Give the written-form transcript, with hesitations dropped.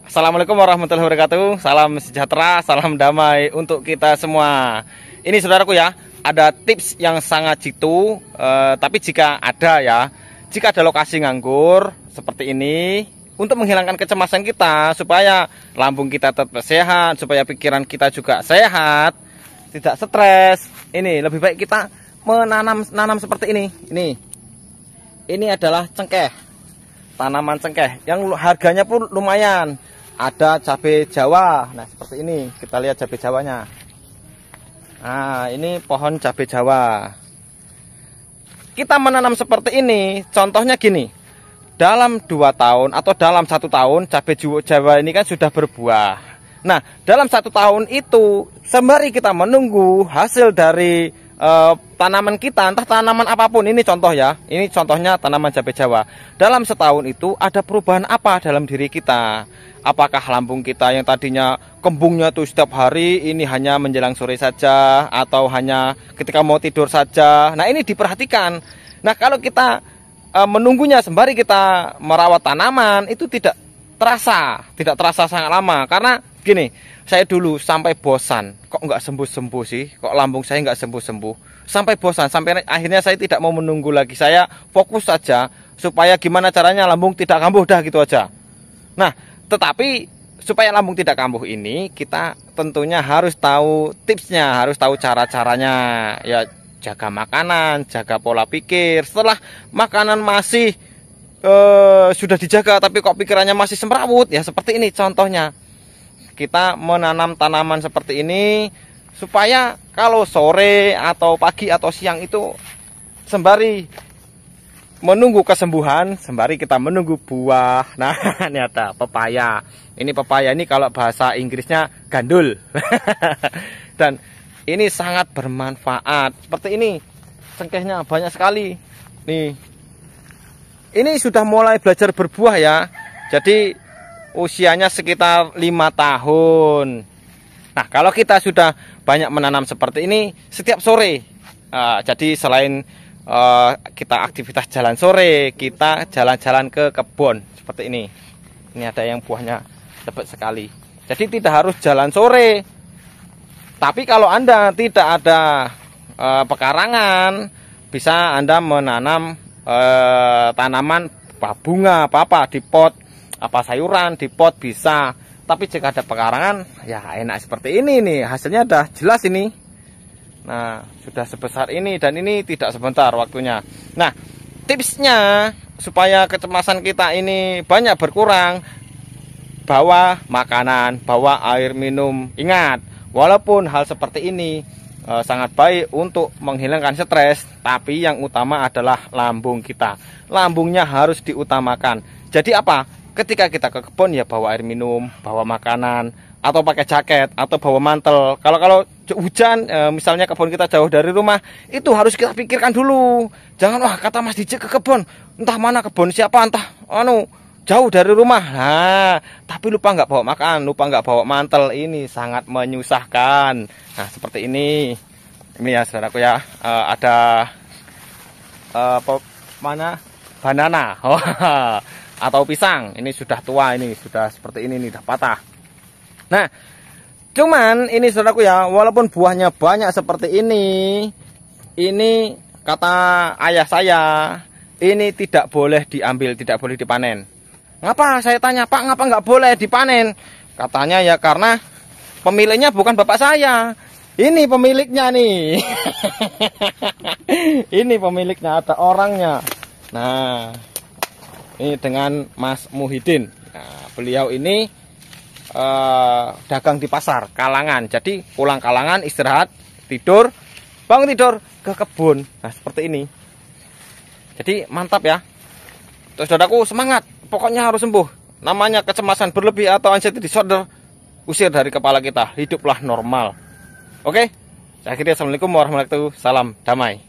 Assalamualaikum warahmatullahi wabarakatuh. Salam sejahtera, salam damai untuk kita semua. Ini saudaraku ya, ada tips yang sangat jitu. Tapi jika ada lokasi nganggur seperti ini, untuk menghilangkan kecemasan kita, supaya lambung kita tetap sehat, supaya pikiran kita juga sehat, tidak stres. Ini lebih baik kita menanam seperti ini. Ini adalah cengkeh, tanaman cengkeh yang harganya pun lumayan. Ada cabai Jawa. Nah, seperti ini. Kita lihat cabai Jawanya. Nah, ini pohon cabai Jawa. Kita menanam seperti ini. Contohnya gini. Dalam 2 tahun atau dalam 1 tahun cabai Jawa ini kan sudah berbuah. Nah, dalam 1 tahun itu sembari kita menunggu hasil dari tanaman kita, entah tanaman apapun, ini contoh ya, ini contohnya tanaman cabai Jawa. Dalam setahun itu ada perubahan apa dalam diri kita? Apakah lambung kita yang tadinya kembungnya tuh setiap hari, ini hanya menjelang sore saja, atau hanya ketika mau tidur saja? Nah, ini diperhatikan. Nah, kalau kita menunggunya sembari kita merawat tanaman, itu tidak terasa sangat lama. Karena gini, saya dulu sampai bosan, kok nggak sembuh-sembuh sih, kok lambung saya nggak sembuh-sembuh, sampai bosan, sampai akhirnya saya tidak mau menunggu lagi, saya fokus saja supaya gimana caranya lambung tidak kambuh, dah gitu aja. Nah, tetapi supaya lambung tidak kambuh ini, kita tentunya harus tahu tipsnya, harus tahu cara-caranya. Ya, jaga makanan, jaga pola pikir. Setelah makanan masih sudah dijaga, tapi kok pikirannya masih semrawut, ya seperti ini contohnya. Kita menanam tanaman seperti ini supaya kalau sore atau pagi atau siang itu sembari menunggu kesembuhan, sembari kita menunggu buah. Nah, ini ada pepaya. Ini pepaya ini kalau bahasa Inggrisnya gandul. Dan ini sangat bermanfaat. Seperti ini, cengkehnya banyak sekali. Nih, ini sudah mulai belajar berbuah ya. Jadi usianya sekitar 5 tahun. Nah, kalau kita sudah banyak menanam seperti ini setiap sore, jadi selain kita aktivitas jalan sore, kita jalan-jalan ke kebun seperti ini. Ini ada yang buahnya lebat sekali. Jadi tidak harus jalan sore. Tapi kalau Anda tidak ada pekarangan, bisa Anda menanam tanaman bunga apa di pot, apa sayuran di pot bisa. Tapi jika ada pekarangan, ya enak seperti ini nih. Hasilnya udah jelas ini. Nah, sudah sebesar ini, dan ini tidak sebentar waktunya. Nah, tipsnya supaya kecemasan kita ini banyak berkurang, bawa makanan, bawa air minum. Ingat, walaupun hal seperti ini sangat baik untuk menghilangkan stres, tapi yang utama adalah lambung kita. Lambungnya harus diutamakan. Jadi apa? Ketika kita ke kebun, ya bawa air minum, bawa makanan, atau pakai jaket, atau bawa mantel. Kalau hujan, misalnya kebun kita jauh dari rumah, itu harus kita pikirkan dulu. Jangan, wah kata Mas DJ ke kebun, entah mana kebun siapa, entah jauh dari rumah. Nah, tapi lupa nggak bawa makan, lupa nggak bawa mantel, ini sangat menyusahkan. Nah, seperti ini. Ini ya saudaraku ya, ada banana. Atau pisang, ini sudah tua, ini sudah seperti ini nih, sudah patah. Nah, cuman ini saudaraku ya, walaupun buahnya banyak seperti ini kata ayah saya, ini tidak boleh diambil, tidak boleh dipanen. Ngapa? Saya tanya, Pak, ngapa nggak boleh dipanen? Katanya ya karena pemiliknya bukan bapak saya. Ini pemiliknya nih. Ini pemiliknya, ada orangnya. Nah, ini dengan Mas Muhyiddin. Nah, beliau ini dagang di pasar Kalangan. Jadi pulang Kalangan, istirahat, tidur, bangun tidur, ke kebun. Nah, seperti ini. Jadi mantap ya. Terus saudaraku, semangat. Pokoknya harus sembuh. Namanya kecemasan berlebih atau anxiety disorder, usir dari kepala kita. Hiduplah normal. Oke? Akhirnya, assalamualaikum warahmatullahi wabarakatuh. Salam damai.